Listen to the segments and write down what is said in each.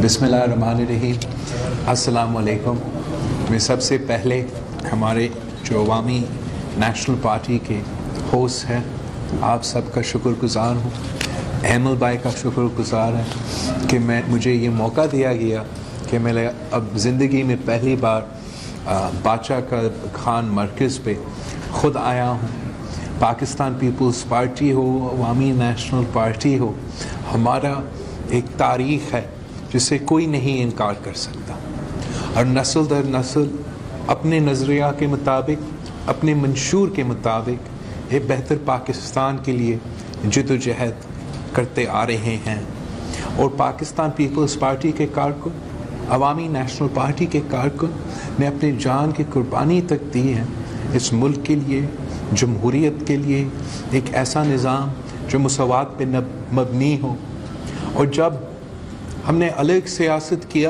بسم اللہ الرحمن الرحیم. السلام علیکم. میں سب سے پہلے ہمارے جو عوامی نیشنل پارٹی کے ہوسٹ ہیں آپ سب کا شکر گزار ہوں. احمد بھائی کا شکر گزار ہے کہ مجھے یہ موقع دیا گیا کہ میں اب زندگی میں پہلی بار باچا کا خان مرکز پہ خود آیا ہوں. پاکستان پیپلز پارٹی ہو، عوامی نیشنل پارٹی ہو، ہمارا ایک تاریخ ہے جس سے کوئی نہیں انکار کر سکتا، اور نسل در نسل اپنے نظریہ کے مطابق، اپنے منشور کے مطابق ایک بہتر پاکستان کے لیے جد و جہد کرتے آ رہے ہیں. اور پاکستان پیپلز پارٹی کے کارکن، عوامی نیشنل پارٹی کے کارکن نے اپنے جان کی قربانی تک دی ہے اس ملک کے لیے، جمہوریت کے لیے، ایک ایسا نظام جو مساوات پہ مبنی ہو. اور جب ہم نے الگ سیاست کیا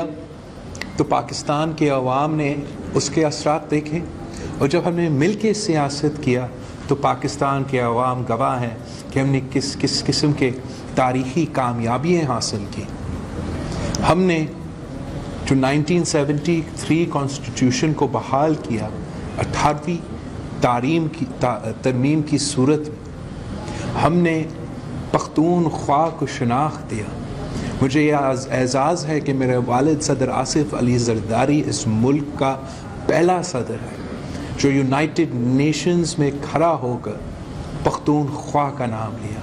تو پاکستان کے عوام نے اس کے اثرات دیکھے، اور جب ہم نے مل کے سیاست کیا تو پاکستان کے عوام گواہ ہیں کہ ہم نے کس قسم کے تاریخی کامیابیاں حاصل کی. ہم نے جو 1973 کانسٹیٹیوشن کو بحال کیا 18ویں ترمیم کی صورت میں، ہم نے پختونخوا کو شناخت دیا. مجھے یہ اعزاز ہے کہ میرے والد صدر آصف علی زرداری اس ملک کا پہلا صدر ہے جو یونائٹڈ نیشنز میں کھڑا ہو کر پختونخوا کا نام لیا.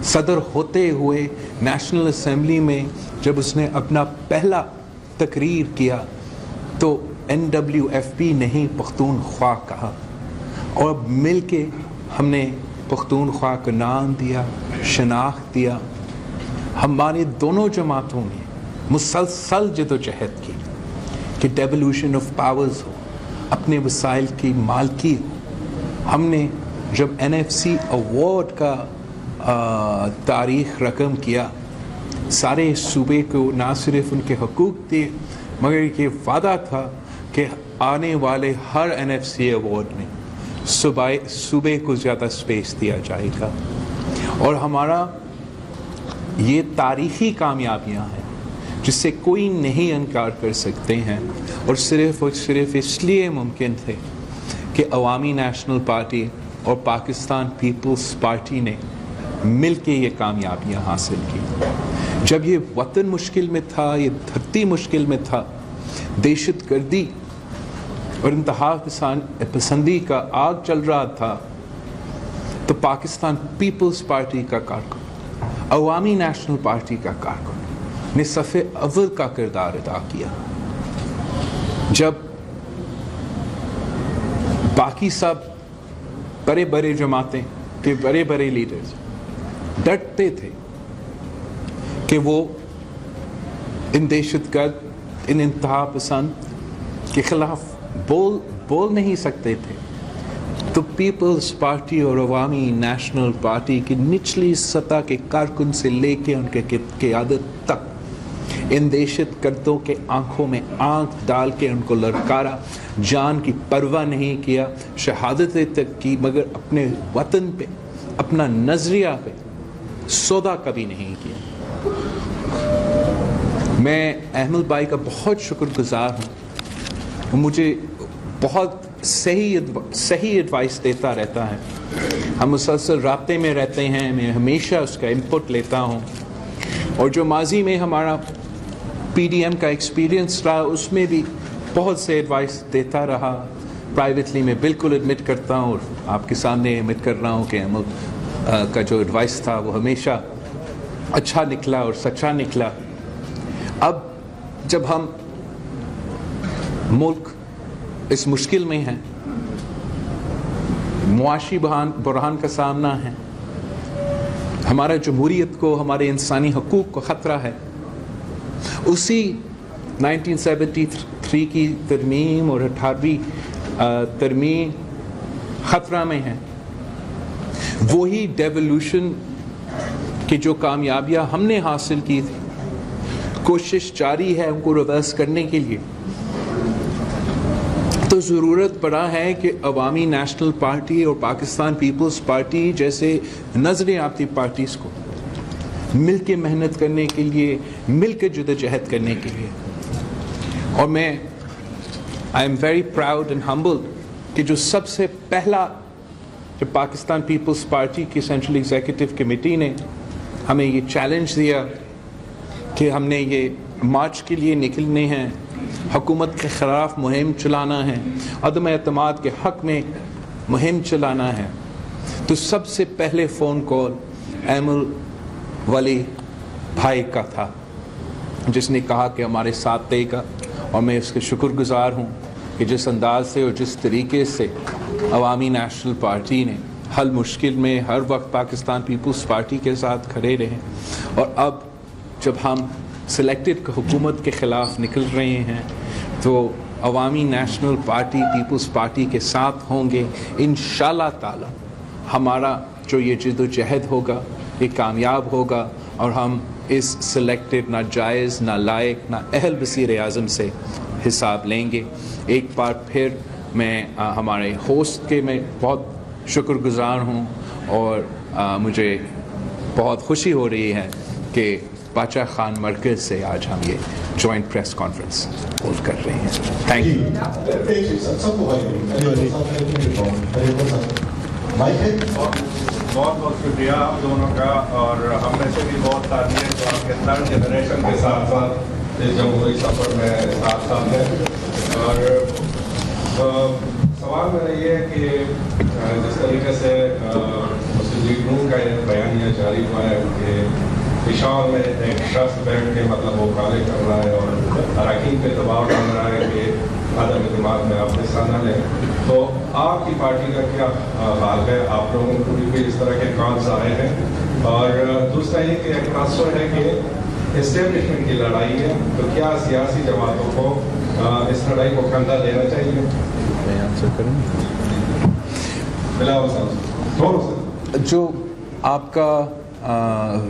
صدر ہوتے ہوئے نیشنل اسمبلی میں جب اس نے اپنا پہلا تقریر کیا تو NWFP نہیں پختونخوا کہا، اور مل کے ہم نے پختونخوا کا نام دیا، شناخت دیا. ہماری دونوں جماعتوں نے مسلسل جد و جہد کی کہ ڈیولوشن آف پاورز ہو، اپنے وسائل کی مالکی ہو. ہم نے جب NFC ایوارڈ کا تاریخ رقم کیا، سارے صوبے کو نہ صرف ان کے حقوق دیے مگر یہ وعدہ تھا کہ آنے والے ہر NFC ایوارڈ میں صوبے کو زیادہ سپیس دیا جائے گا. اور ہمارا یہ تاریخی کامیابیاں ہیں جس سے کوئی نہیں انکار کر سکتے ہیں، اور صرف اس لیے ممکن تھے کہ عوامی نیشنل پارٹی اور پاکستان پیپلز پارٹی نے مل کے یہ کامیابیاں حاصل کی. جب یہ وطن مشکل میں تھا، یہ دھرتی مشکل میں تھا، دہشت گردی اور انتہا پسندی کا آگ چل رہا تھا، تو پاکستان پیپلز پارٹی کا کارکن، عوامی نیشنل پارٹی کا کارکن نے صف اول کا کردار ادا کیا. جب باقی سب بڑے جماعتیں کے بڑے لیڈرز ڈرتے تھے کہ وہ ان دہشت گرد، ان انتہا پسند کے خلاف بول نہیں سکتے تھے، تو پیپلز پارٹی اور عوامی نیشنل پارٹی کی نچلی سطح کے کارکن سے لے کے ان کے قیادت تک ان دہشت گردوں کے آنکھوں میں آنکھ ڈال کے ان کو للکارا، جان کی پرواہ نہیں کیا، شہادتیں تک کی، مگر اپنے وطن پہ، اپنا نظریہ پہ سودا کبھی نہیں کیا. میں احمد بھائی کا بہت شکر گزار ہوں، وہ مجھے بہت صحیح ایڈوائس دیتا رہتا ہے. ہم مسلسل رابطے میں رہتے ہیں، میں ہمیشہ اس کا انپٹ لیتا ہوں. اور جو ماضی میں ہمارا PDM کا ایکسپیرینس رہا اس میں بھی بہت سے ایڈوائس دیتا رہا. پرائیویٹلی میں بالکل ایڈمٹ کرتا ہوں، اور آپ کے سامنے ایڈمٹ کر رہا ہوں کہ احمد کا جو ایڈوائس تھا وہ ہمیشہ اچھا نکلا اور سچا نکلا. اب جب ہم ملک اس مشکل میں ہیں، معاشی بحران کا سامنا ہے، ہمارا جمہوریت کو، ہمارے انسانی حقوق کو خطرہ ہے، اسی 1973 کی ترمیم اور 18ویں ترمیم خطرہ میں ہے. وہی ڈیولوشن کی جو کامیابیاں ہم نے حاصل کی تھی، کوشش جاری ہے ان کو ریورس کرنے کے لیے. تو ضرورت پڑا ہے کہ عوامی نیشنل پارٹی اور پاکستان پیپلز پارٹی جیسے نظریاتی پارٹیز کو مل کے محنت کرنے کے لیے, مل کے جدوجہد کرنے کے لیے. اور میں I am very proud and humble کہ جو سب سے پہلا جب پاکستان پیپلز پارٹی کی سینٹرل ایگزیکٹو کمیٹی نے ہمیں یہ چیلنج دیا کہ ہم نے یہ مارچ کے لیے نکلنے ہیں, حکومت کے خلاف مہم چلانا ہے, عدم اعتماد کے حق میں مہم چلانا ہے, تو سب سے پہلے فون کال ایمل ولی بھائی کا تھا, جس نے کہا کہ ہمارے ساتھ دے گا. اور میں اس کے شکر گزار ہوں کہ جس انداز سے اور جس طریقے سے عوامی نیشنل پارٹی نے حل مشکل میں ہر وقت پاکستان پیپلز پارٹی کے ساتھ کھڑے رہے. اور اب جب ہم سلیکٹڈ حکومت کے خلاف نکل رہے ہیں تو عوامی نیشنل پارٹی پیپلز پارٹی کے ساتھ ہوں گے. انشاءاللہ تعالی ہمارا جو یہ جد و جہد ہوگا یہ کامیاب ہوگا, اور ہم اس سلیکٹڈ ناجائز, نالائق, نا اہل وزیر اعظم سے حساب لیں گے. ایک بار پھر میں ہمارے ہوسٹ کے میں بہت شکر گزار ہوں, اور مجھے بہت خوشی ہو رہی ہے کہ باچا خان مرکز سے آج ہم یہ جوائنٹ پریس کانفرنس ہولڈ کر رہے ہیں. Thank you. بہت بہت شکریہ آپ دونوں کا, اور ہم میں سے بھی بہت ساتھی ہیں جو آپ کے تھرڈ جنریشن کے ساتھ ساتھ اس جمہوری سفر میں ساتھ ہیں. اور سوال میرا یہ ہے کہ جس طریقے سے مسلم لیگ نون کا ایک بیانیہ جاری ہوا ہے کہ پشاور میں ایک شخص بیٹھ کے مطلب وہ کالے کر رہا ہے اور اراکین پہ دباؤ ڈال رہا ہے کہ عدم اعتماد میں آپ حصہ نہ لیں, تو آپ کی پارٹی کا کیا حال ہے؟ آپ لوگوں کو بھی اس طرح کے کالز آئے ہیں؟ اور دوسرا یہ کہ ایک تاثر ہے کہ اسٹیبلشمنٹ کی لڑائی ہے, تو کیا سیاسی جماعتوں کو اس لڑائی کو کندھا دینا چاہیے؟ جو آپ کا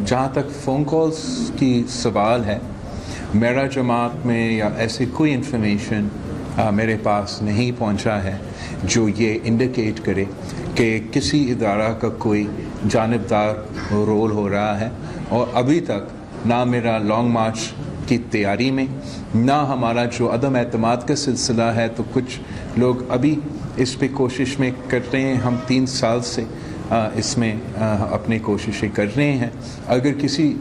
جہاں تک فون کالز کی سوال ہے, میرا جماعت میں یا ایسی کوئی انفارمیشن میرے پاس نہیں پہنچا ہے جو یہ انڈیکیٹ کرے کہ کسی ادارہ کا کوئی جانبدار رول ہو رہا ہے. اور ابھی تک نہ میرا لانگ مارچ کی تیاری میں, نہ ہمارا جو عدم اعتماد کا سلسلہ ہے, تو کچھ لوگ ابھی اس پہ کوشش میں کر رہے ہیں. ہم 3 سال سے اس میں اپنی کوششیں کر رہے ہیں. اگر کسی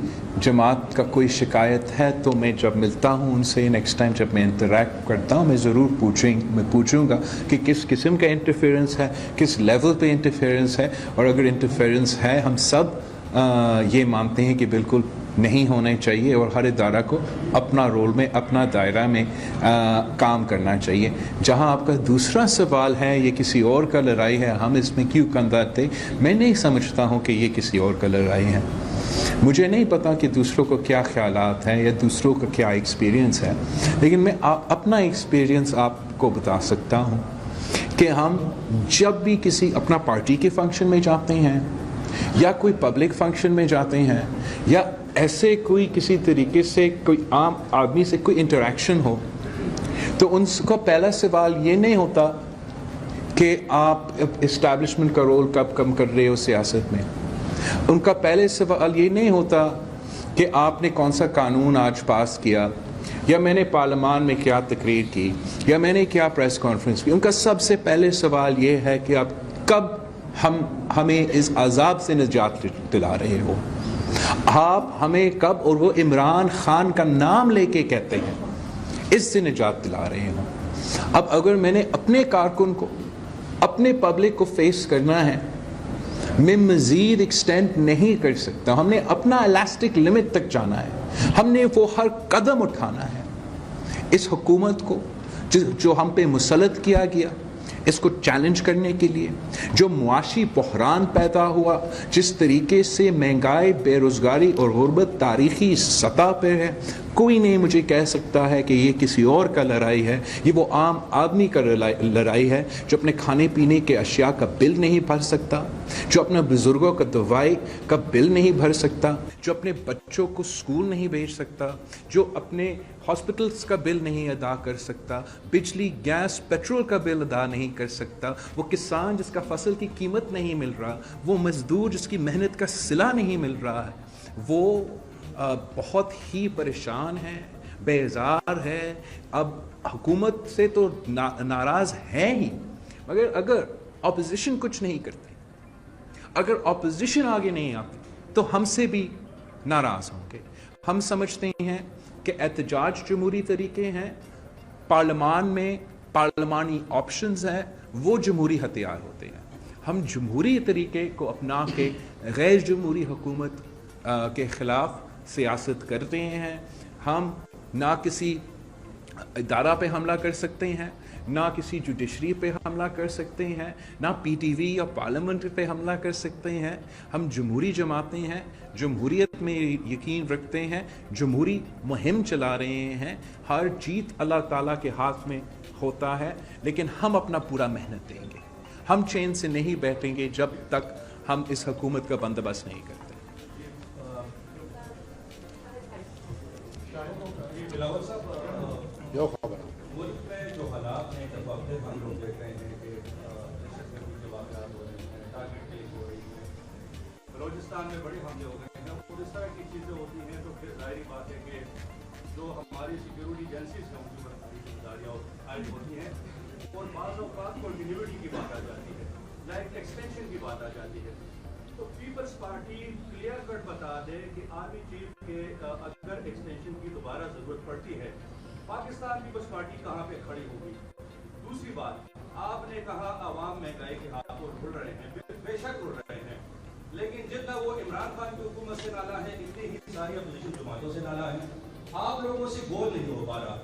جماعت کا کوئی شکایت ہے تو میں جب ملتا ہوں ان سے, نیکسٹ ٹائم جب میں انٹریکٹ کرتا ہوں, میں ضرور پوچھوں گا کہ کس قسم کا انٹرفیئرنس ہے, کس لیول پہ انٹرفیئرنس ہے. اور اگر انٹرفیئرنس ہے, ہم سب یہ مانتے ہیں کہ بالکل نہیں ہونا چاہیے, اور ہر ادارہ کو اپنا رول میں, اپنا دائرہ میں کام کرنا چاہیے. جہاں آپ کا دوسرا سوال ہے یہ کسی اور کا لڑائی ہے, ہم اس میں کیوں کندھا دیں, میں نہیں سمجھتا ہوں کہ یہ کسی اور کا لڑائی ہے. مجھے نہیں پتا کہ دوسروں کو کیا خیالات ہیں یا دوسروں کا کیا ایکسپیرینس ہے, لیکن میں اپنا ایکسپیرینس آپ کو بتا سکتا ہوں کہ ہم جب بھی کسی اپنا پارٹی کے فنکشن میں جاتے ہیں یا کوئی پبلک فنکشن میں جاتے ہیں یا ایسے کوئی کسی طریقے سے کوئی عام آدمی سے کوئی انٹریکشن ہو, تو ان کا پہلا سوال یہ نہیں ہوتا کہ آپ اسٹیبلشمنٹ کا رول کب کم کر رہے ہو سیاست میں. ان کا پہلے سوال یہ نہیں ہوتا کہ آپ نے کون سا قانون آج پاس کیا, یا میں نے پارلیمان میں کیا تقریر کی, یا میں نے کیا پریس کانفرنس کی. ان کا سب سے پہلے سوال یہ ہے کہ آپ کب ہمیں اس عذاب سے نجات دلا رہے ہو, آپ ہمیں کب, اور وہ عمران خان کا نام لے کے کہتے ہیں, اس سے نجات دلا رہے ہوں. اب اگر میں نے اپنے کارکن کو, اپنے پبلک کو فیس کرنا ہے, میں مزید ایکسٹینڈ نہیں کر سکتا. ہم نے اپنا الاسٹک لمٹ تک جانا ہے, ہم نے وہ ہر قدم اٹھانا ہے. اس حکومت کو جو ہم پہ مسلط کیا گیا, اس کو چیلنج کرنے کے لیے, جو معاشی بحران پیدا ہوا, جس طریقے سے مہنگائی, بے روزگاری اور غربت تاریخی سطح پہ ہے, کوئی نہیں مجھے کہہ سکتا ہے کہ یہ کسی اور کا لڑائی ہے. یہ وہ عام آدمی کا لڑائی ہے جو اپنے کھانے پینے کے اشیاء کا بل نہیں بھر سکتا, جو اپنے بزرگوں کا دوائی کا بل نہیں بھر سکتا, جو اپنے بچوں کو اسکول نہیں بھیج سکتا, جو اپنے ہاسپٹلس کا بل نہیں ادا کر سکتا, بجلی, گیس, پیٹرول کا بل ادا نہیں کر سکتا, وہ کسان جس کا فصل کی قیمت نہیں مل رہا, وہ مزدور جس کی محنت کا صلہ نہیں مل رہا ہے, وہ بہت ہی پریشان ہے، بیزار ہے، اب حکومت سے تو ناراض ہے ہی، مگر اگر اپوزیشن کچھ نہیں کرتی، اگر اپوزیشن آگے نہیں آتی تو ہم سے بھی ناراض ہوں گے۔ ہم سمجھتے ہیں کہ احتجاج جمہوری طریقے ہیں، پارلیمان میں پارلیمانی آپشنز ہیں، وہ جمہوری ہتھیار ہوتے ہیں۔ ہم جمہوری طریقے کو اپنا کے غیر جمہوری حکومت کے خلاف سیاست کرتے ہیں۔ ہم نہ کسی ادارہ پہ حملہ کر سکتے ہیں، نہ کسی جوڈیشری پہ حملہ کر سکتے ہیں، نہ پی ٹی وی یا پارلیمنٹ پہ حملہ کر سکتے ہیں۔ ہم جمہوری جماعتیں ہیں، جمہوریت میں یقین رکھتے ہیں، جمہوری مہم چلا رہے ہیں۔ ہر جیت اللہ تعالیٰ کے ہاتھ میں ہوتا ہے، لیکن ہم اپنا پورا محنت دیں گے۔ ہم چین سے نہیں بیٹھیں گے جب تک ہم اس حکومت کا بندوبست نہیں کرتے۔ ملک میں جو حالات ہیں، جب ہم لوگ دیکھ رہے ہیں کہ جو واقعات ہو رہے ہیں، ٹارگیٹ کلنگ ہو رہی ہے، بلوچستان میں بڑے حملے ہو گئے ہیں، اور اس طرح کی چیزیں ہوتی ہیں تو پھر ظاہری بات ہے کہ جو ہماری سیکیورٹی ایجنسیز ہیں ان کے اوپر بڑی ذمہ داریاں عائد ہوتی ہیں، اور بعض اوقات کنٹینیوٹی کی بات آ جاتی ہے، لائک ایکسٹینشن کی بات آ جاتی ہے۔ تو پیپلز پارٹی کلیئر کٹ بتا دے کہ آرمی چیف کے اگر ایکسٹینشن کی دوبارہ ضرورت پڑتی ہے، پاکستان پیپلز پارٹی کہاں پہ کھڑی ہوگی؟ دوسری بات، آپ نے کہا عوام مہنگائی کے ہاتھوں رول رہے ہیں، بے شک رول رہے ہیں، لیکن جتنا وہ عمران خان کی حکومت سے نالا ہے، اتنی ہی ساری اپوزیشن جماعتوں سے نالا ہے۔ آپ لوگوں سے گول نہیں ہو پا رہا۔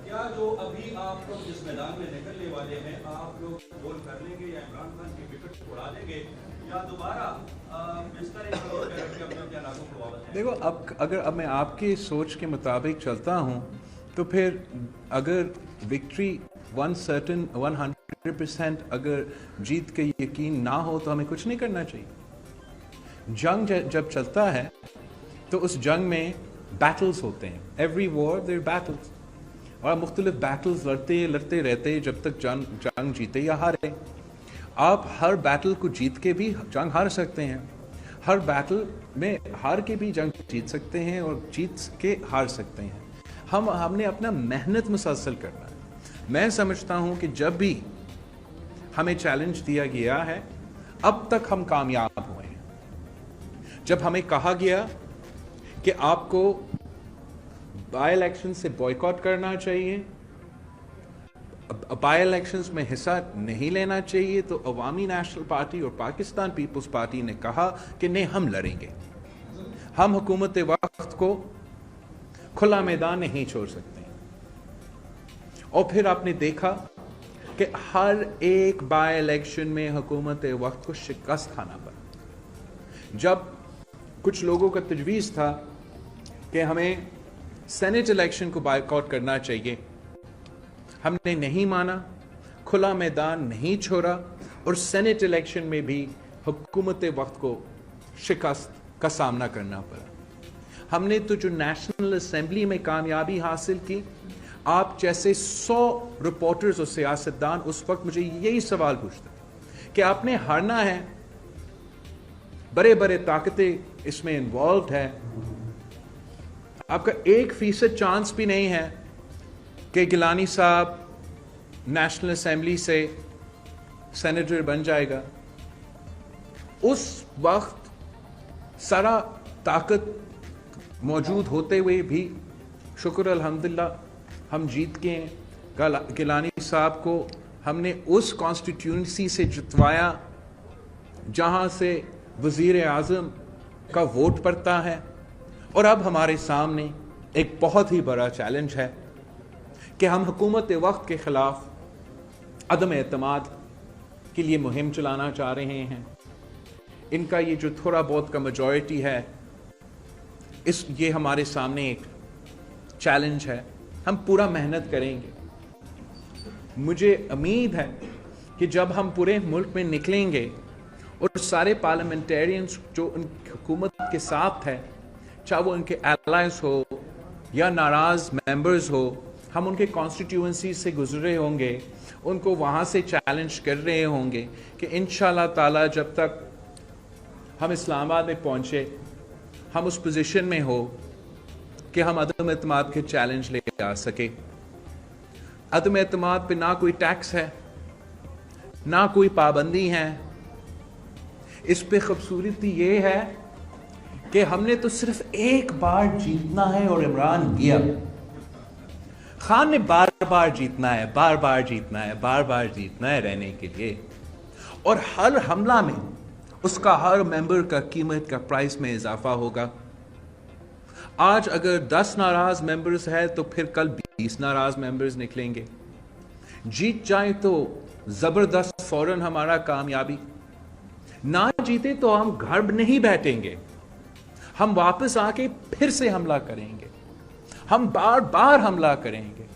کیا جو ابھی آپ لوگ جس میدان میں نکلنے والے ہیں، آپ لوگ گول کر لیں گے یا عمران خان کی وکٹ اڑا دیں گے، یا دوبارہ اس طرح کے اپنے علاقوں کو واپس جائیں گے؟ دیکھو، اگر میں آپ کی سوچ کے مطابق چلتا ہوں تو پھر اگر وکٹری 100% اگر جیت کے یقین نہ ہو تو ہمیں کچھ نہیں کرنا چاہیے۔ جنگ جب چلتا ہے تو اس جنگ میں بیٹلز ہوتے ہیں، ایوری وار دیر بیٹلز، اور مختلف بیٹلز لڑتے رہتے جب تک جنگ جیتے یا ہارے۔ آپ ہر بیٹل کو جیت کے بھی جنگ ہار سکتے ہیں، ہر بیٹل میں ہار کے بھی جنگ جیت سکتے ہیں، اور جیت کے ہار سکتے ہیں۔ ہم نے اپنا محنت مسلسل کرنا ہے۔ میں سمجھتا ہوں کہ جب بھی ہمیں چیلنج دیا گیا ہے، اب تک ہم کامیاب ہوئے ہیں۔ جب ہمیں کہا گیا کہ آپ کو بائی الیکشن سے بائیکاٹ کرنا چاہیے، بائی الیکشنز میں حصہ نہیں لینا چاہیے، تو عوامی نیشنل پارٹی اور پاکستان پیپلز پارٹی نے کہا کہ نہیں، ہم لڑیں گے، ہم حکومت وقت کو کھلا میدان نہیں چھوڑ سکتے۔ اور پھر آپ نے دیکھا کہ ہر ایک بائی الیکشن میں حکومت وقت کو شکست کھانا پڑا۔ جب کچھ لوگوں کا تجویز تھا کہ ہمیں سینٹ الیکشن کو بائیکاٹ کرنا چاہیے، ہم نے نہیں مانا، کھلا میدان نہیں چھوڑا، اور سینٹ الیکشن میں بھی حکومت وقت کو شکست کا سامنا کرنا پڑا۔ ہم نے تو جو نیشنل اسمبلی میں کامیابی حاصل کی، آپ جیسے 100 رپورٹرز اور سیاستدان اس وقت مجھے یہی سوال پوچھتے کہ آپ نے ہارنا ہے، بڑے بڑے طاقتیں اس میں انوالوڈ ہے، آپ کا 1% چانس بھی نہیں ہے کہ گیلانی صاحب نیشنل اسمبلی سے سینیٹر بن جائے گا۔ اس وقت سارا طاقت موجود ہوتے ہوئے بھی شکر الحمدللہ ہم جیت کے ہیں۔ گیلانی صاحب کو ہم نے اس کانسٹیٹیوئنسی سے جتوایا جہاں سے وزیر اعظم کا ووٹ پڑتا ہے، اور اب ہمارے سامنے ایک بہت ہی بڑا چیلنج ہے کہ ہم حکومت وقت کے خلاف عدم اعتماد کے لیے مہم چلانا چاہ رہے ہیں۔ ان کا یہ جو تھوڑا بہت کا میجورٹی ہے، یہ ہمارے سامنے ایک چیلنج ہے۔ ہم پورا محنت کریں گے۔ مجھے امید ہے کہ جب ہم پورے ملک میں نکلیں گے اور سارے پارلیمنٹیرینز جو ان حکومت کے ساتھ ہے، چاہے وہ ان کے الائز ہو یا ناراض ممبرز ہو، ہم ان کے کانسٹیٹیوئنسی سے گزرے ہوں گے، ان کو وہاں سے چیلنج کر رہے ہوں گے کہ انشاءاللہ تعالی جب تک ہم اسلام آباد میں پہنچے ہم اس پوزیشن میں ہو کہ ہم عدم اعتماد کے چیلنج لے آ سکے. عدم اعتماد پہ نہ کوئی ٹیکس ہے, نہ کوئی پابندی ہے. اس پہ خوبصورتی یہ ہے کہ ہم نے تو صرف ایک بار جیتنا ہے, اور عمران گیا. خان نے بار بار جیتنا ہے, بار بار جیتنا ہے, بار بار جیتنا ہے رہنے کے لیے. اور ہر حملہ میں اس کا ہر ممبر کا قیمت کا پرائس میں اضافہ ہوگا. آج اگر 10 ناراض ممبرز ہے تو پھر کل 20 ناراض ممبرز نکلیں گے. جیت جائیں تو زبردست فوراً ہمارا کامیابی, نہ جیتے تو ہم گھر نہیں بیٹھیں گے, ہم واپس آ کے پھر سے حملہ کریں گے, ہم بار بار حملہ کریں گے.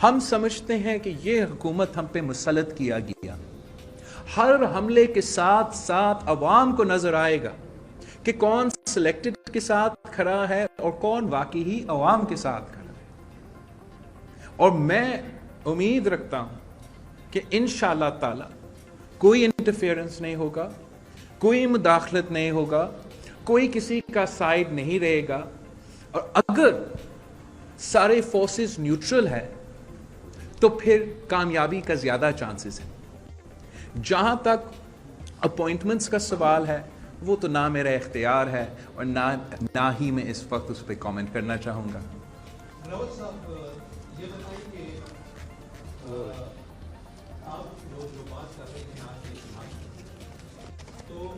ہم سمجھتے ہیں کہ یہ حکومت ہم پہ مسلط کیا گیا. ہر حملے کے ساتھ ساتھ عوام کو نظر آئے گا کہ کون سلیکٹڈ کے ساتھ کھڑا ہے اور کون واقعی ہی عوام کے ساتھ کھڑا ہے. اور میں امید رکھتا ہوں کہ انشاءاللہ تعالی کوئی انٹرفیئرنس نہیں ہوگا, کوئی مداخلت نہیں ہوگا, کوئی کسی کا سائیڈ نہیں رہے گا. اور اگر سارے فورسز نیوٹرل ہے تو پھر کامیابی کا زیادہ چانسز ہے. جہاں تک اپوائنٹمنٹس کا سوال ہے وہ تو نہ میرا اختیار ہے اور نہ ہی میں اس وقت اس پہ کامنٹ کرنا چاہوں گا. راوت صاحب یہ بتائیں کہ آپ لوگ جو بات کر رہے ہیں آج کے سماج تو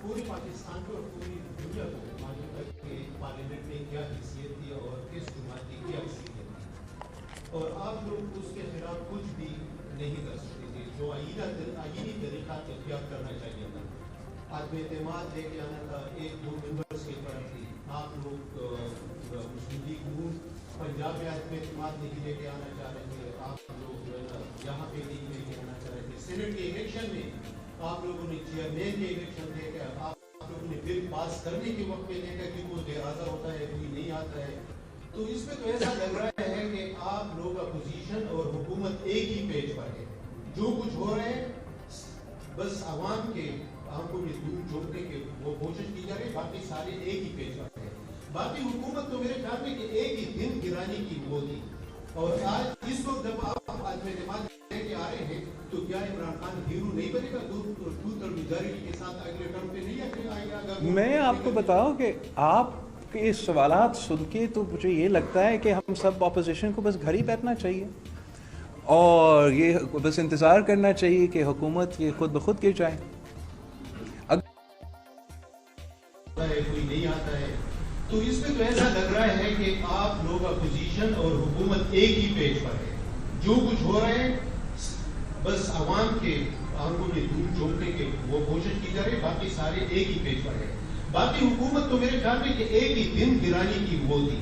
پورے پاکستان کو اور پوری دنیا کو معلوم ہے کہ پارلیمنٹ میں کیا حیثیت تھی اور کس جماعت کی کیا حیثیت تھی, اور آپ لوگ اس کے خلاف کچھ بھی نہیں کر سکتے تھے. جو آئینی طریقہ اختیار کرنا چاہیے تھا, عدم اعتماد لے کے آنا تھا, 1-2 ممبرس کی طرف تھی. آپ لوگ مسلم لیگ نون پنجاب میں عدم اعتماد نہیں لے کے آنا چاہ رہے تھے, آپ لوگ یہاں پہ نہیں لے کے آنا چاہ رہے تھے. سینٹ کے الیکشن میں آپ لوگوں نے چیئرمین کے الیکشن دے کے آپ لوگوں نے بل پاس کرنے کے وقت پہ دیکھا کہ کوئی غیر حاضر ہوتا ہے, کوئی نہیں آتا ہے. تو اس میں تو ایسا لگ رہا ہے کہ آپ لوگ اپوزیشن اور حکومت ایک ہی پیج پر ہے. جو کچھ ہو رہے ہیں بس عوام کے کو بھی دور جوڑنے کے وہ کوشش کی جا رہی ہے, باقی سارے ایک ہی پیج پر ہے. باقی حکومت تو میرے خیال میں کہ ایک ہی دن گرانے کی وہ تھی. اور آج اس وقت جب آپ عدم اعتماد لے کے آ رہے ہیں تو کیا عمران خان ہیرو نہیں بنے گا؟ ٹوٹ اور میجارٹی کے ساتھ اگلے ٹرم پہ نہیں آئے گا؟ میں آپ کو بتاؤں کہ آپ کے سوالات سن کے تو مجھے یہ لگتا ہے کہ ہم سب اپوزیشن کو بس گھر ہی بیٹھنا چاہیے اور یہ بس انتظار کرنا چاہیے کہ حکومت یہ خود بخود گر جائے. کوئی نہیں آتا ہے تو اس میں تو ایسا لگ رہا ہے کہ آپ لوگ اپوزیشن اور حکومت ایک ہی پیج پر ہے. جو کچھ ہو رہا ہے بس عوام کے آنکھوں میں دھول جھونکنے کے وہ کوشش کی جا رہی ہے, باقی سارے ایک ہی پیج پر ہے. باقی حکومت تو میرے خیال میں کہ ایک ہی دن گرانے کی وہ تھی.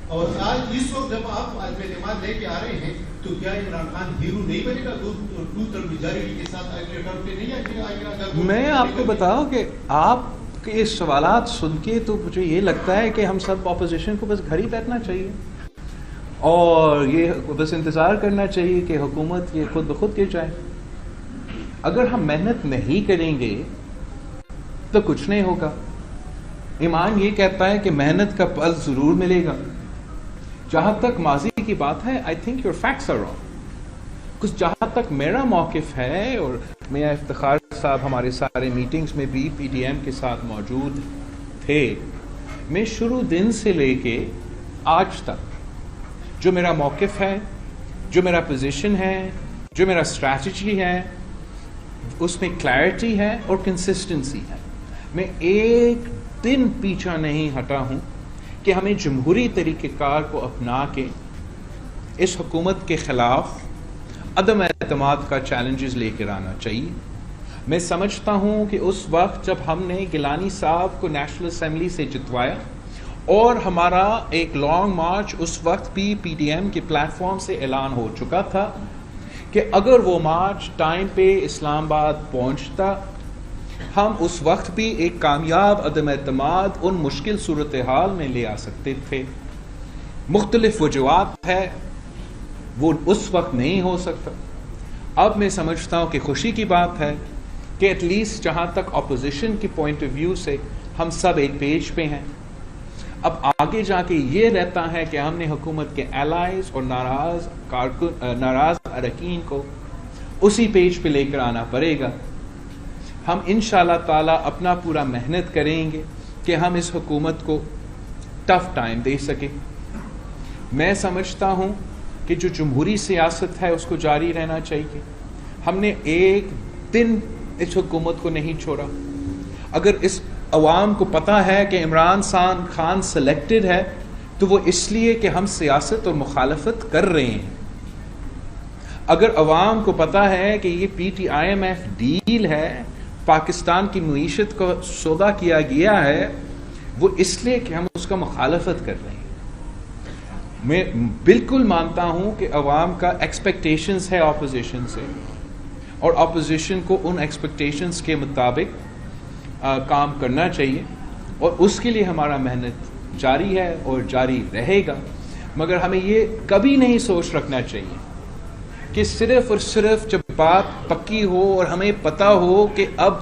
اور آج اس وقت جب آپ عدم اعتماد لے کے آ رہے ہیں تو کیا عمران خان ہیرو نہیں بنے گا؟ ٹوٹ اور میجارٹی کے ساتھ اگلے ٹرم پہ نہیں آئے گا؟ میں آپ کو بتاؤں کہ آپ کے سوالات سن کے تو مجھے یہ لگتا ہے کہ ہم سب اپوزیشن کو بس گھر ہی بیٹھنا چاہیے اور یہ بس انتظار کرنا چاہیے کہ حکومت یہ خود بخود گر جائے. اگر ہم محنت نہیں کریں گے تو کچھ نہیں ہوگا. ایمان یہ کہتا ہے کہ محنت کا پھل ضرور ملے گا. جہاں تک ماضی کی بات ہے I think your facts are wrong. کچھ جہاں تک میرا موقف ہے, اور میاں افتخار صاحب ہمارے سارے میٹنگز میں بھی پی ڈی ایم کے ساتھ موجود تھے, میں شروع دن سے لے کے آج تک جو میرا موقف ہے, جو میرا پوزیشن ہے, جو میرا اسٹریٹجی ہے, اس میں کلیئرٹی ہے اور کنسسٹنسی ہے. میں ایک دن پیچھا نہیں ہٹا ہوں کہ ہمیں جمہوری طریقہ کار کو اپنا کے اس حکومت کے خلاف عدم اعتماد کا چیلنجز لے کر آنا چاہیے. میں سمجھتا ہوں کہ اس وقت جب ہم نے گیلانی صاحب کو نیشنل اسمبلی سے جتوایا اور ہمارا ایک لانگ مارچ اس وقت بھی پی ڈی ایم کے پلیٹ فارم سے اعلان ہو چکا تھا کہ اگر وہ مارچ ٹائم پہ اسلام آباد پہنچتا ہم اس وقت بھی ایک کامیاب عدم اعتماد ان مشکل صورتحال میں لے آ سکتے تھے. مختلف وجوہات ہے وہ اس وقت نہیں ہو سکتا. اب میں سمجھتا ہوں کہ خوشی کی بات ہے کہ ایٹ لیسٹ جہاں تک اپوزیشن کی پوائنٹ آف ویو سے ہم سب ایک پیج پہ ہیں. اب آگے جا کے یہ رہتا ہے کہ ہم نے حکومت کے الائز اور ناراض اراکین کو اسی پیج پہ لے کر آنا پڑے گا. ہم انشاءاللہ تعالی اپنا پورا محنت کریں گے کہ ہم اس حکومت کو ٹف ٹائم دے سکیں. میں سمجھتا ہوں کہ جو جمہوری سیاست ہے اس کو جاری رہنا چاہیے. ہم نے ایک دن اس حکومت کو نہیں چھوڑا. اگر اس عوام کو پتہ ہے کہ عمران خان سلیکٹڈ ہے تو وہ اس لیے کہ ہم سیاست اور مخالفت کر رہے ہیں. اگر عوام کو پتہ ہے کہ یہ PTIMF ڈیل ہے, پاکستان کی معیشت کو سودا کیا گیا ہے, وہ اس لیے کہ ہم اس کا مخالفت کر رہے ہیں. میں بالکل مانتا ہوں کہ عوام کا ایکسپیکٹیشنز ہے اپوزیشن سے, اور اپوزیشن کو ان ایکسپیکٹیشنز کے مطابق کام کرنا چاہیے, اور اس کے لیے ہمارا محنت جاری ہے اور جاری رہے گا. مگر ہمیں یہ کبھی نہیں سوچ رکھنا چاہیے کہ صرف اور صرف جب بات پکی ہو اور ہمیں پتہ ہو کہ اب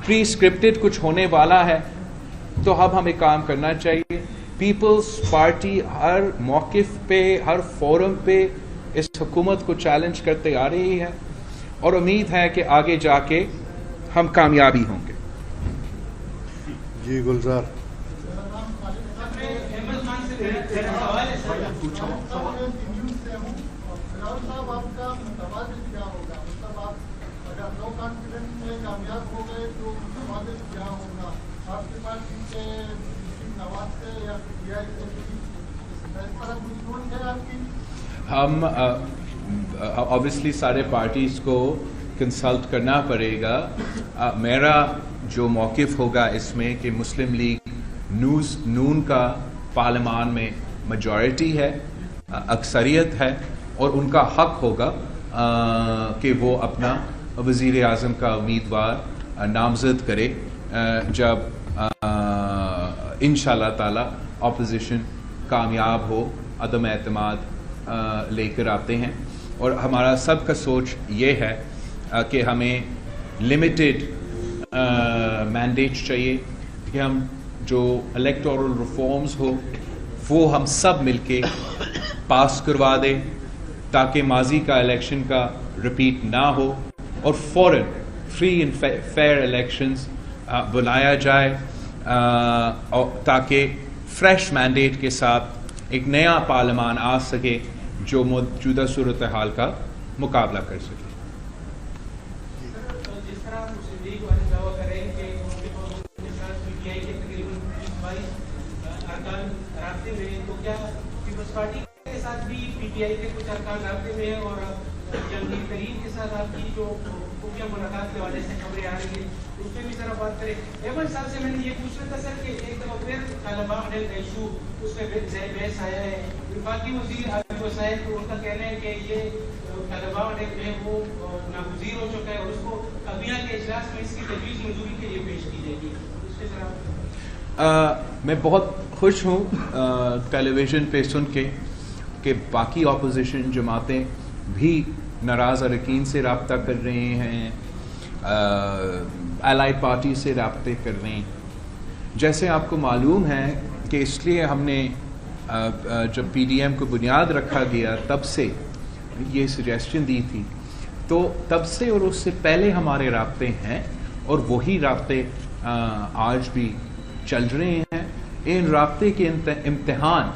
پری اسکرپٹڈ کچھ ہونے والا ہے تو اب ہمیں کام کرنا چاہیے. پیپلز پارٹی ہر موقف پہ, ہر فورم پہ اس حکومت کو چیلنج کرتے آ رہی ہے, اور امید ہے کہ آگے جا کے ہم کامیابی ہوں گے. جی گلزار. ہم obviously سارے پارٹیز کو کنسلٹ کرنا پڑے گا. میرا جو موقف ہوگا اس میں کہ مسلم لیگ نون کا پارلیمان میں میجورٹی ہے, اکثریت ہے, اور ان کا حق ہوگا کہ وہ اپنا وزیر اعظم کا امیدوار نامزد کرے جب انشاءاللہ تعالی اپوزیشن کامیاب ہو, عدم اعتماد لے کر آتے ہیں. اور ہمارا سب کا سوچ یہ ہے کہ ہمیں لمیٹڈ مینڈیٹ چاہیے کہ ہم جو الیکٹورل ریفارمز ہو وہ ہم سب مل کے پاس کروا دیں تاکہ ماضی کا الیکشن کا رپیٹ نہ ہو, اور فوراً فری اینڈ فیئر الیکشنز بلایا جائے تاکہ فریش مینڈیٹ کے ساتھ ایک نیا پارلیمان آ سکے جو موجودہ صورتحال کا مقابلہ کر سکے. جس طرح مسلم لیگ والے دعویٰ کر رہے ہیں کہ ان کے ساتھ PTI کے تقریباً 22 ارکان رابطے میں ہیں, تو کیا پیپلز پارٹی کے ساتھ بھی PTI کے کچھ ارکان رابطے میں ہیں, اور جنگی ترین کے ساتھ آپ کی جو خفیہ ملاقات کے حوالے سے خبریں آ رہی ہیں اس پہ بھی ذرا بات کریں. احمد صاحب سے میں نے یہ پوچھنا تھا سر کہ ایک دفعہ پھر طالبان ڈیل کا ایشو اس میں بحث آیا ہے. وفاقی وزیر عالمی وسائل کو ان کا کہنا ہے کہ یہ طالبان ڈیل میں وہ ناگزیر ہو چکا ہے اور اس کو کابینہ کے اجلاس میں اس کی تجویز منظوری کے لیے پیش کی جائے گی. اس پہ ذرا میں بہت خوش ہوں ٹیلی ویژن پہ سن کے کہ باقی اپوزیشن جماعتیں بھی ناراض اراکین سے رابطہ کر رہے ہیں, الائی پارٹی سے رابطے کر رہے ہیں. جیسے آپ کو معلوم ہے کہ اس لیے ہم نے جب PDM کو بنیاد رکھا گیا تب سے یہ سجیسشن دی تھی, تو تب سے اور اس سے پہلے ہمارے رابطے ہیں, اور وہی رابطے آج بھی چل رہے ہیں. ان رابطے کے امتحان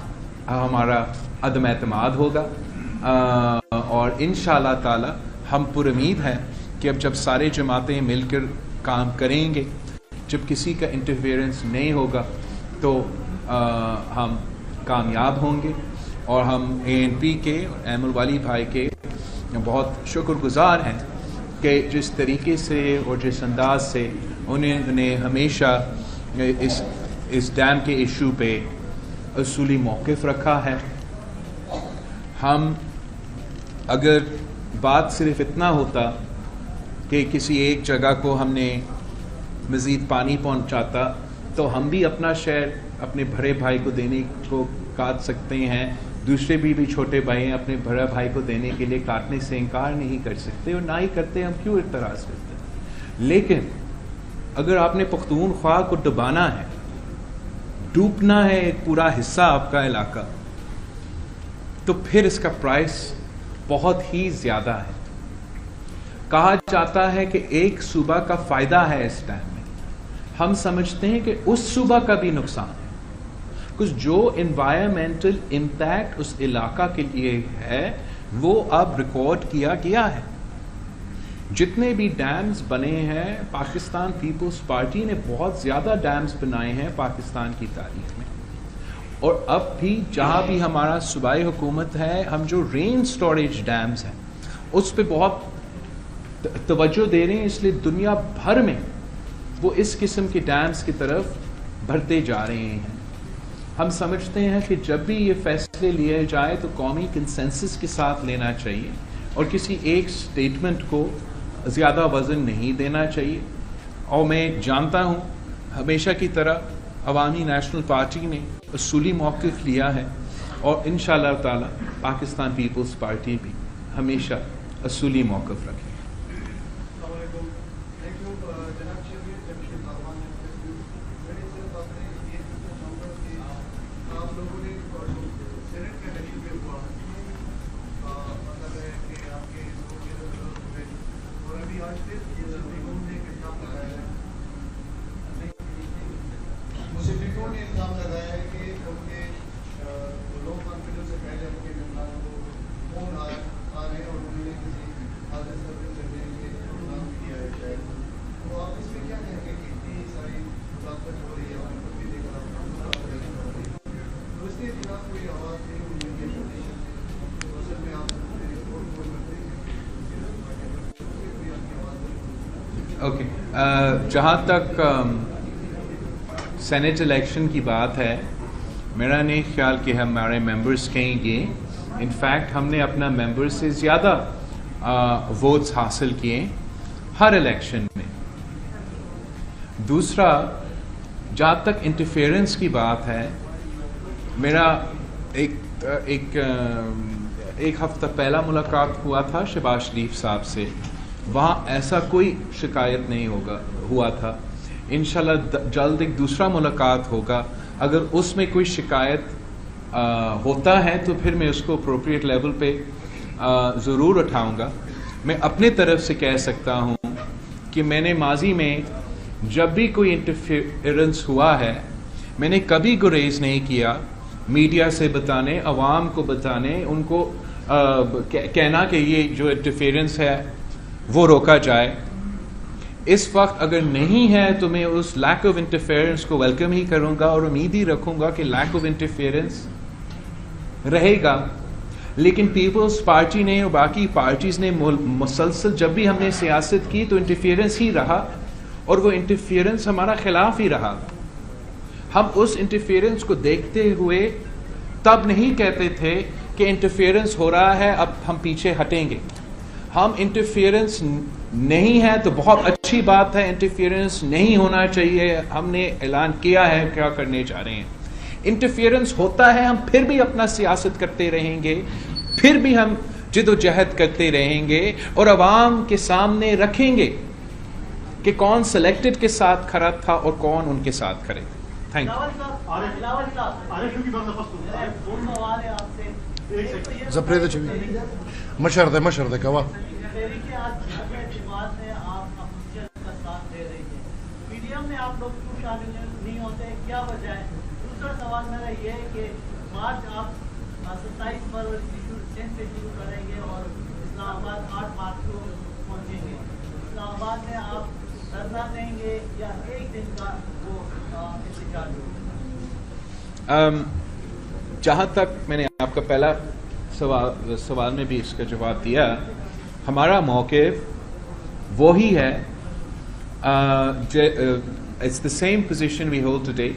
ہمارا عدم اعتماد ہوگا, اور انشاءاللہ تعالی ہم پر امید ہیں کہ اب جب سارے جماعتیں مل کر کام کریں گے, جب کسی کا انٹرفیئرنس نہیں ہوگا, تو ہم کامیاب ہوں گے. اور ہم ANP کے اور احمد والی بھائی کے بہت شکر گزار ہیں کہ جس طریقے سے اور جس انداز سے انہوں نے ہمیشہ اس ڈیم کے ایشو پہ اصولی موقف رکھا ہے. ہم اگر بات صرف اتنا ہوتا کہ کسی ایک جگہ کو ہم نے مزید پانی پہنچاتا تو ہم بھی اپنا شہر اپنے بڑے بھائی کو دینے کو کاٹ سکتے ہیں, دوسرے بھی چھوٹے بھائی اپنے بڑے بھائی کو دینے کے لیے کاٹنے سے انکار نہیں کر سکتے, اور نہ ہی کرتے, ہم کیوں اعتراض کرتے ہیں. لیکن اگر آپ نے پختونخوا کو دبانا ہے ڈوبنا ہے ایک پورا حصہ آپ کا علاقہ تو پھر اس کا پرائس بہت ہی زیادہ ہے. کہا جاتا ہے کہ ایک صوبہ کا فائدہ ہے اس ٹائم میں, ہم سمجھتے ہیں کہ اس صوبہ کا بھی نقصان ہے, کچھ جو انوائرمنٹل امپیکٹ اس علاقہ کے لیے ہے وہ اب ریکارڈ کیا گیا ہے. جتنے بھی ڈیمز بنے ہیں, پاکستان پیپلز پارٹی نے بہت زیادہ ڈیمز بنائے ہیں پاکستان کی تاریخ میں, اور اب بھی جہاں بھی ہمارا صوبائی حکومت ہے, ہم جو رین سٹوریج ڈیمز ہیں اس پہ بہت توجہ دے رہے ہیں, اس لیے دنیا بھر میں وہ اس قسم کے ڈیمز کی طرف بڑھتے جا رہے ہیں. ہم سمجھتے ہیں کہ جب بھی یہ فیصلے لیے جائے تو قومی کنسنسس کے ساتھ لینا چاہیے اور کسی ایک سٹیٹمنٹ کو زیادہ وزن نہیں دینا چاہیے. اور میں جانتا ہوں ہمیشہ کی طرح عوامی نیشنل پارٹی نے اصولی موقف لیا ہے, اور انشاءاللہ تعالی پاکستان پیپلز پارٹی بھی ہمیشہ اصولی موقف رکھے. اوکے, جہاں تک سینٹ الیکشن کی بات ہے, میرا نہیں خیال کہ ہمارے ممبرز کہیں گے. انفیکٹ ہم نے اپنا ممبر سے زیادہ ووٹس حاصل کیے ہر الیکشن میں. دوسرا, جہاں تک انٹرفیئرنس کی بات ہے, میرا ایک ہفتہ پہلا ملاقات ہوا تھا شہباز شریف صاحب سے, وہاں ایسا کوئی شکایت نہیں ہوا تھا. انشاءاللہ جلد ایک دوسرا ملاقات ہوگا, اگر اس میں کوئی شکایت ہوتا ہے تو پھر میں اس کو اپروپریٹ لیول پہ ضرور اٹھاؤں گا. میں اپنے طرف سے کہہ سکتا ہوں کہ میں نے ماضی میں جب بھی کوئی انٹرفیئرنس ہوا ہے, میں نے کبھی گریز نہیں کیا میڈیا سے بتانے, عوام کو بتانے, ان کو کہنا کہ یہ جو انٹرفیئرنس ہے وہ روکا جائے. اس وقت اگر نہیں ہے تو میں اس لیک آف انٹرفیئرنس کو ویلکم ہی کروں گا, اور امید ہی رکھوں گا کہ لیک آف انٹرفیئرنس رہے گا. لیکن پیپلز پارٹی نے اور باقی پارٹیز نے مسلسل جب بھی ہم نے سیاست کی تو انٹرفیئرنس ہی رہا, اور وہ انٹرفیئرنس ہمارا خلاف ہی رہا. ہم اس انٹرفیئرنس کو دیکھتے ہوئے تب نہیں کہتے تھے کہ انٹرفیئرنس ہو رہا ہے اب ہم پیچھے ہٹیں گے. ہم انٹرفیئرنس نہیں ہے تو بہت اچھی بات ہے, انٹرفیئرنس نہیں ہونا چاہیے, ہم نے اعلان کیا ہے کیا کرنے جا رہے ہیں. انٹرفیئرنس ہوتا ہے ہم پھر بھی اپنا سیاست کرتے رہیں گے, پھر بھی ہم جد و جہد کرتے رہیں گے, اور عوام کے سامنے رکھیں گے کہ کون سلیکٹڈ کے ساتھ کھڑا تھا اور کون ان کے ساتھ کھڑے تھے. Thank you. مشردہ کوا میں آپ لوگ کیوں شامل نہیں ہوتے, کیا وجہ ہے؟ دوسرا سوال میرا یہ ہے کہ مارچ آپ 27 فروری سے شروع کریں گے اور اسلام آباد 8 مارچ کو پہنچیں گے. اسلام آباد میں آپ دھرنا دیں گے یا ایک دن کا وہ احتجاج ہوگا؟ جہاں تک میں نے آپ کا پہلا سوال میں بھی اس کا جواب دیا, ہمارا موقف وہی ہے. It's the same position we hold today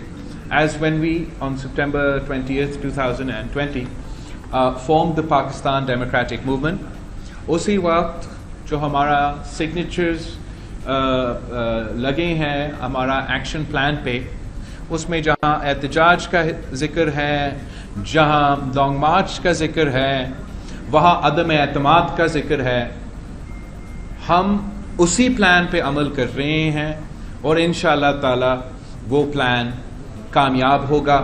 as when we on September 20th 2020 formed the Pakistan Democratic Movement. اسی وقت جو ہمارا سگنیچرز لگے ہیں ہمارا ایکشن پلان پہ, اس میں جہاں احتجاج کا ذکر ہے, جہاں لانگ مارچ کا ذکر ہے, وہاں عدم اعتماد کا ذکر ہے, ہم اسی پلان پہ عمل کر رہے ہیں, اور انشاءاللہ تعالی وہ پلان کامیاب ہوگا.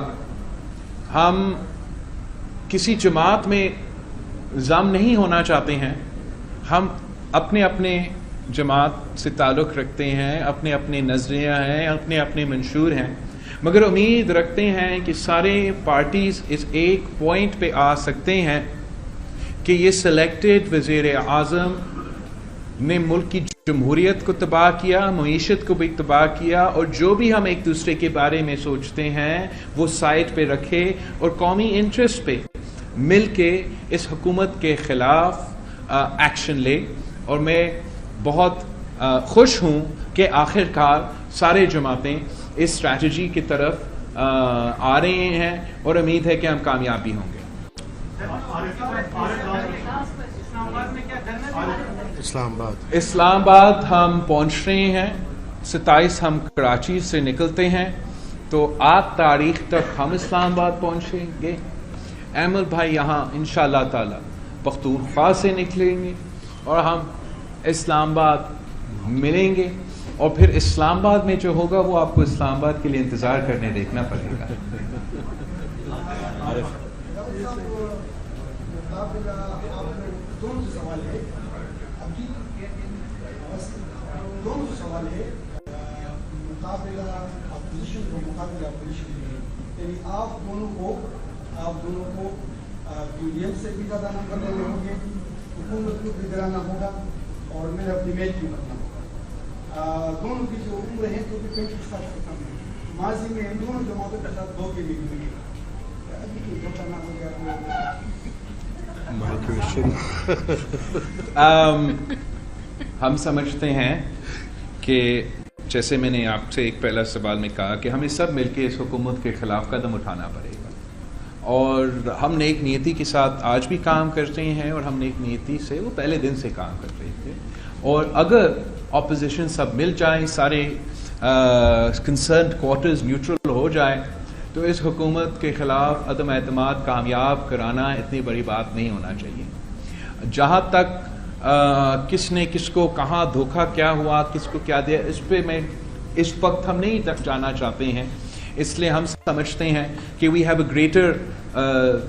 ہم کسی جماعت میں ضم نہیں ہونا چاہتے ہیں. ہم اپنے اپنے جماعت سے تعلق رکھتے ہیں, اپنے اپنے نظریہ ہیں, اپنے اپنے منشور ہیں, مگر امید رکھتے ہیں کہ سارے پارٹیز اس ایک پوائنٹ پہ آ سکتے ہیں کہ یہ سلیکٹڈ وزیر اعظم نے ملک کی جمہوریت کو تباہ کیا, معیشت کو بھی تباہ کیا, اور جو بھی ہم ایک دوسرے کے بارے میں سوچتے ہیں وہ سائڈ پہ رکھے اور قومی انٹرسٹ پہ مل کے اس حکومت کے خلاف ایکشن لے. اور میں بہت خوش ہوں کہ آخر کار سارے جماعتیں اس اسٹریٹجی کی طرف آ رہے ہیں اور امید ہے کہ ہم کامیاب بھی ہوں گے. اسلام آباد ہم پہنچ رہے ہیں. 27 ہم کراچی سے نکلتے ہیں تو 8 تاریخ تک ہم اسلام آباد پہنچیں گے. احمد بھائی یہاں انشاءاللہ تعالی پختونخوا سے نکلیں گے اور ہم اسلام آباد ملیں گے, اور پھر اسلام آباد میں جو ہوگا وہ آپ کو اسلام آباد کے لیے انتظار کرنے دیکھنا پڑے گا. آپ دونوں کو PDM سے بھی زیادہ نمبر لینے ہوں گے, حکومت کو بھی دلانا ہوگا, اور میں اپنی میچ بھی کرنا ہوگا. دونوں کی جو عمر ہے تو بھی 35 سال سے کم ہے. ماضی میں دونوں جماعتوں کے ساتھ دھوکے بھی ہوئے, ابھی دھوکہ نہ ہو گیا. ہم سمجھتے ہیں کہ جیسے میں نے آپ سے ایک پہلا سوال میں کہا کہ ہمیں سب مل کے اس حکومت کے خلاف قدم اٹھانا پڑے گا, اور ہم نیک نیتی کے ساتھ آج بھی کام کر رہے ہیں, اور ہم نیک نیتی سے وہ پہلے دن سے کام کر رہے تھے. اور اگر اپوزیشن سب مل جائیں, سارے کنسرنڈ کوارٹرز نیوٹرل ہو جائے, تو اس حکومت کے خلاف عدم اعتماد کامیاب کرانا اتنی بڑی بات نہیں ہونا چاہیے. جہاں تک کس نے کس کو کہاں دھوکہ کیا ہوا, کس کو کیا دیا, اس پہ میں اس وقت ہم نہیں تک جانا چاہتے ہیں. اس لیے ہم سمجھتے ہیں کہ we have a greater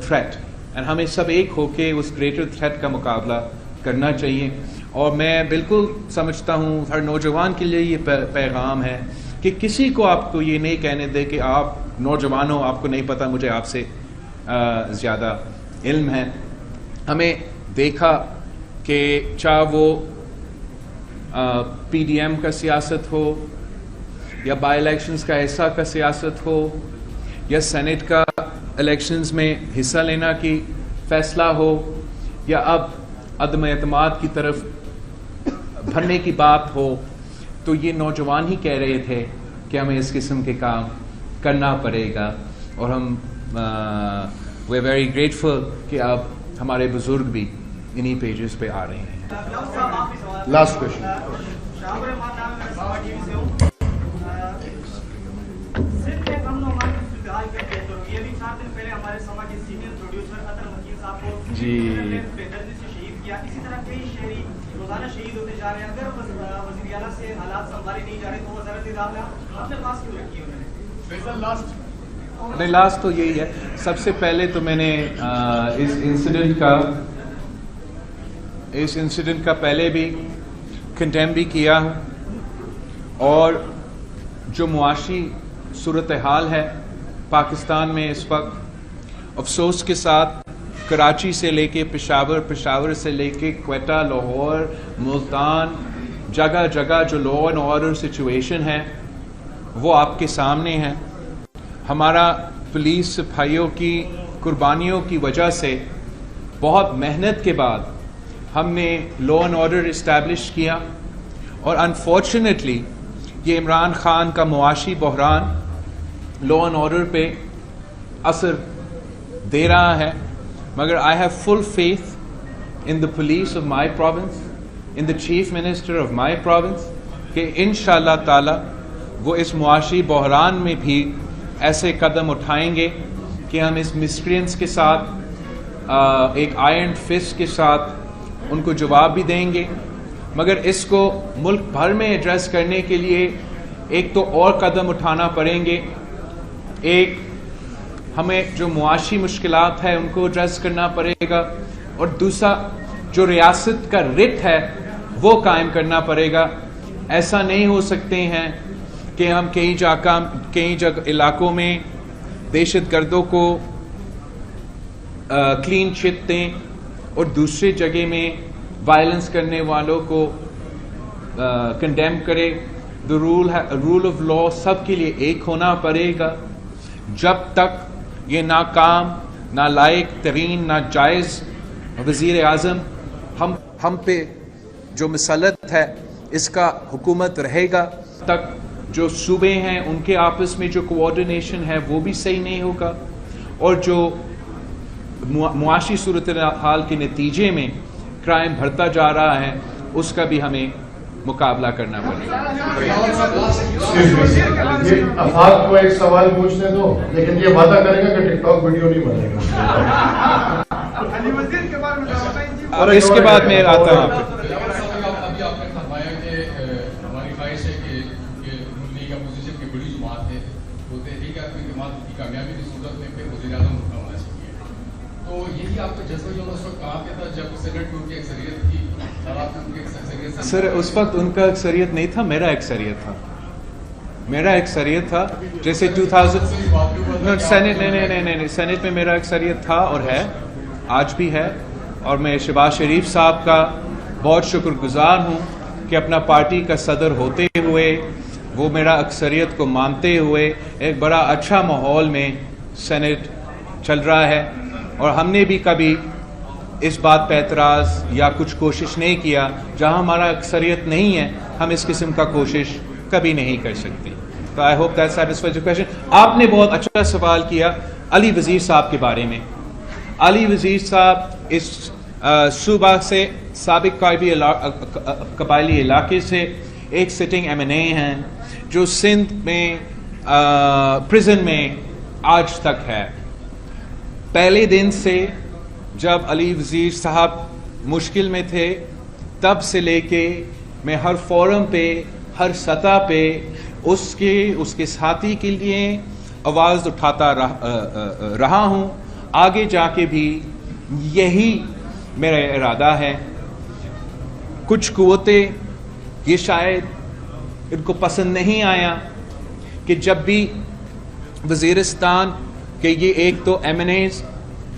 threat, and ہمیں سب ایک ہو کے اس گریٹر تھریٹ کا مقابلہ کرنا چاہیے. اور میں بالکل سمجھتا ہوں ہر نوجوان کے لیے یہ پیغام ہے کہ کسی کو آپ کو یہ نہیں کہنے دے کہ آپ نوجوان ہو, آپ کو نہیں پتہ, مجھے آپ سے زیادہ علم ہے. ہمیں دیکھا کہ چاہے وہ PDM کا سیاست ہو, یا بائی الیکشنز کا حصہ کا سیاست ہو, یا سینٹ کا الیکشنز میں حصہ لینا کی فیصلہ ہو, یا اب عدم اعتماد کی طرف بھرنے کی بات ہو, تو یہ نوجوان ہی کہہ رہے تھے کہ ہمیں اس قسم کے کام کرنا پڑے گا. اور ہم وی ویری گریٹفل کہ اب ہمارے بزرگ بھی انہی پیجز پہ آ رہے ہیں. Last question. جی اسی طرح کئی شہری روزانہ شہید ہوتے جا رہے ہیں. اگر وزیر اعلیٰ سے حالات سنبھالے نہیں جا رہے تو وزارت داخلہ اپنے پاس کیوں رکھی انہوں نے؟ لاسٹ تو یہی ہے. سب سے پہلے تو میں نے اس انسیڈنٹ کا پہلے بھی کنڈیم بھی کیا, اور جو معاشی صورتحال ہے پاکستان میں اس وقت, افسوس کے ساتھ کراچی سے لے کے پشاور, پشاور سے لے کے کوئٹہ, لاہور, ملتان, جگہ جگہ جو لا اینڈ آرڈر سچویشن ہے وہ آپ کے سامنے ہے. ہمارا پولیس سپاہیوں کی قربانیوں کی وجہ سے بہت محنت کے بعد ہم نے لا اینڈ آرڈر اسٹیبلش کیا, اور انفارچونیٹلی یہ عمران خان کا معاشی بحران لا اینڈ آرڈر پہ اثر دے رہا ہے. مگر I have full faith in the police of my province, in the chief minister of my province, کہ انشاءاللہ تعالی وہ اس معاشی بحران میں بھی ایسے قدم اٹھائیں گے کہ ہم اس مسکرینٹس کے ساتھ ایک آئرن فسٹ کے ساتھ ان کو جواب بھی دیں گے. مگر اس کو ملک بھر میں ایڈریس کرنے کے لیے ایک تو اور قدم اٹھانا پڑیں گے. ایک ہمیں جو معاشی مشکلات ہے ان کو ایڈریس کرنا پڑے گا، اور دوسرا جو ریاست کا رٹ ہے وہ قائم کرنا پڑے گا. ایسا نہیں ہو سکتے ہیں کہ ہم کئی جگہ علاقوں میں دہشت گردوں کو کلین چٹ دیں اور دوسری جگہ میں وائلنس کرنے والوں کو کنڈیم کرے. The rule of law سب کے لیے ایک ہونا پڑے گا. جب تک یہ ناکام، نالائق ترین، ناجائز وزیر اعظم ہم پہ جو مسلط ہے اس کا حکومت رہے گا، تک جو صوبے ہیں ان کے آپس میں جو کوآرڈینیشن ہے وہ بھی صحیح نہیں ہوگا، اور جو معاشی صورتحال کے نتیجے میں کرائم بڑھتا جا رہا ہے اس کا بھی ہمیں مقابلہ کرنا پڑے گا. افاق کو ایک سوال پوچھنے دو، لیکن یہ وعدہ کرے گا کہ ٹک ٹاک ویڈیو نہیں بنے گا. اور اس کے بعد میں آتا ہوں. ابھی آپ نے فرمایا کہ ہماری خواہش ہے کہ لیگ اپوزیشن کی بڑی جماعت ہے، وہ تحریک اعتماد کی کامیابی کی صورت میں پھر وزیر اعظم ہونا چاہیے. تو یہی آپ کا جذبہ جو اس وقت کہاں پہ تھا جب سینٹ میں ان کی اکثریت تھی؟ سر اس وقت ان کا اکثریت نہیں تھا، میرا اکثریت تھا. جیسے 2000 سینٹ میں میرا اکثریت تھا اور ہے، آج بھی ہے. اور میں شہباز شریف صاحب کا بہت شکر گزار ہوں کہ اپنا پارٹی کا صدر ہوتے ہوئے وہ میرا اکثریت کو مانتے ہوئے ایک بڑا اچھا ماحول میں سینٹ چل رہا ہے. اور ہم نے بھی کبھی اس بات پہ اعتراض یا کچھ کوشش نہیں کیا. جہاں ہمارا اکثریت نہیں ہے ہم اس قسم کا کوشش کبھی نہیں کر سکتے. تو I hope that satisfies your question. آپ نے بہت اچھا سوال کیا علی وزیر صاحب کے بارے میں. علی وزیر صاحب اس صوبہ سے سابق قبائلی علاقے سے ایک سٹنگ M&A ہیں جو سندھ میں پریزن میں آج تک ہے. پہلے دن سے جب علی وزیر صاحب مشکل میں تھے تب سے لے کے میں ہر فورم پہ، ہر سطح پہ اس کے ساتھی کے لیے آواز اٹھاتا رہا ہوں. آگے جا کے بھی یہی میرا ارادہ ہے. کچھ قوتیں یہ شاید ان کو پسند نہیں آیا کہ جب بھی وزیرستان کے یہ ایک تو M&As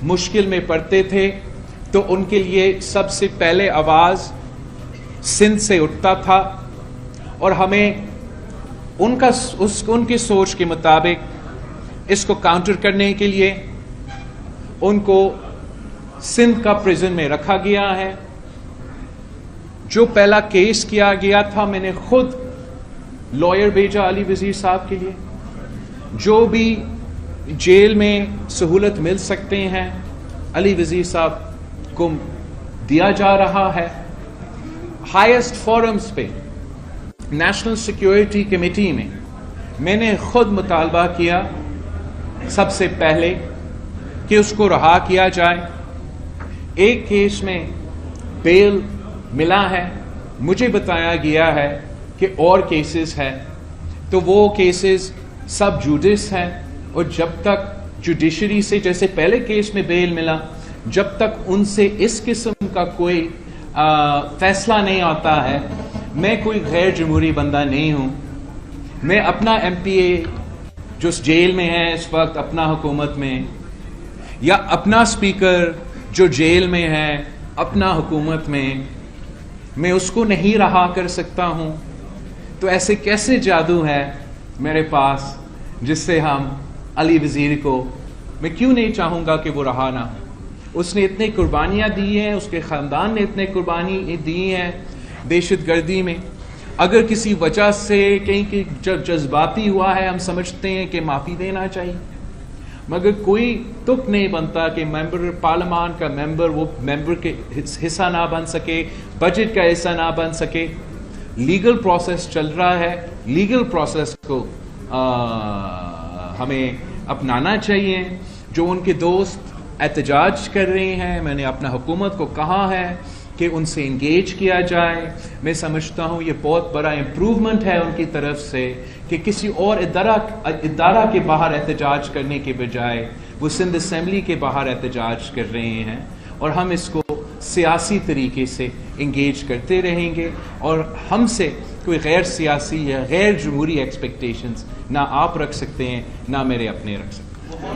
مشکل میں پڑتے تھے تو ان کے لیے سب سے پہلے آواز سندھ سے اٹھتا تھا، اور ہمیں ان کی سوچ کے مطابق اس کو کاؤنٹر کرنے کے لیے ان کو سندھ کا پریزن میں رکھا گیا ہے. جو پہلا کیس کیا گیا تھا میں نے خود لائر بھیجا علی وزیر صاحب کے لیے. جو بھی جیل میں سہولت مل سکتے ہیں علی وزیر صاحب کو دیا جا رہا ہے. ہائیسٹ فورمز پہ نیشنل سیکیورٹی کمیٹی میں نے خود مطالبہ کیا سب سے پہلے کہ اس کو رہا کیا جائے. ایک کیس میں بیل ملا ہے، مجھے بتایا گیا ہے کہ اور کیسز ہیں، تو وہ کیسز سب جوڈس ہیں، اور جب تک جوڈیشری سے جیسے پہلے کیس میں بیل ملا، جب تک ان سے اس قسم کا کوئی فیصلہ نہیں آتا ہے، میں کوئی غیر جمہوری بندہ نہیں ہوں. میں اپنا MPA جو جیل میں ہے اس وقت اپنا حکومت میں، یا اپنا اسپیکر جو جیل میں ہے اپنا حکومت میں اس کو نہیں رہا کر سکتا ہوں. تو ایسے کیسے جادو ہے میرے پاس جس سے ہم علی وزیر کو، میں کیوں نہیں چاہوں گا کہ وہ رہا نہ. اس نے اتنے قربانیاں دی ہیں، اس کے خاندان نے اتنے قربانی دی ہیں دہشت گردی میں. اگر کسی وجہ سے کہیں جذباتی ہوا ہے ہم سمجھتے ہیں کہ معافی دینا چاہیے، مگر کوئی تک نہیں بنتا کہ ممبر پارلیمان کا وہ ممبر کے حصہ نہ بن سکے، بجٹ کا حصہ نہ بن سکے. لیگل پروسیس چل رہا ہے، لیگل پروسیس کو ہمیں اپنانا چاہیے. جو ان کے دوست احتجاج کر رہے ہیں، میں نے اپنا حکومت کو کہا ہے کہ ان سے انگیج کیا جائے. میں سمجھتا ہوں یہ بہت بڑا امپروومنٹ ہے ان کی طرف سے کہ کسی اور ادارہ کے باہر احتجاج کرنے کے بجائے وہ سندھ اسمبلی کے باہر احتجاج کر رہے ہیں، اور ہم اس کو سیاسی طریقے سے انگیج کرتے رہیں گے، اور ہم سے کوئی غیر سیاسی یا غیر جمہوری ایکسپیکٹیشنز نہ آپ رکھ سکتے ہیں نہ میرے اپنے رکھ سکتے ہیں.